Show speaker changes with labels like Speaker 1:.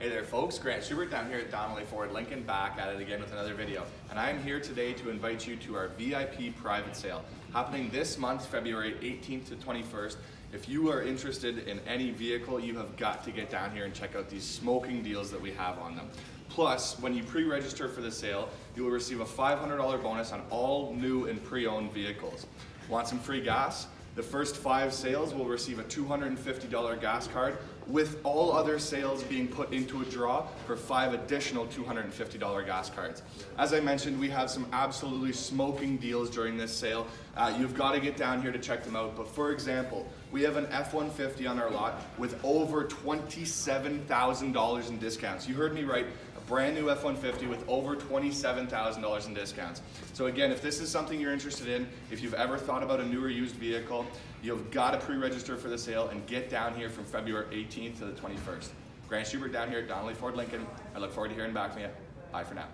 Speaker 1: Hey there folks, Grant Schubert down here at Donnelly Ford Lincoln, back at it again with another video. And I am here today to invite you to our VIP private sale happening this month, February 18th to 21st. If you are interested in any vehicle, you have got to get down here and check out these smoking deals that we have on them. Plus, when you pre-register for the sale, you will receive a $500 bonus on all new and pre-owned vehicles. Want some free gas? The first 5 sales will receive a $250 gas card, with all other sales being put into a draw for 5 additional $250 gas cards. As I mentioned, we have some absolutely smoking deals during this sale. You've got to get down here to check them out. But for example, we have an F-150 on our lot with over $27,000 in discounts. You heard me right. Brand new F-150 with over $27,000 in discounts. So again, if this is something you're interested in, if you've ever thought about a new or used vehicle, you've got to pre-register for the sale and get down here from February 18th to the 21st. Grant Schubert down here at Donnelly Ford Lincoln. I look forward to hearing back from you. Bye for now.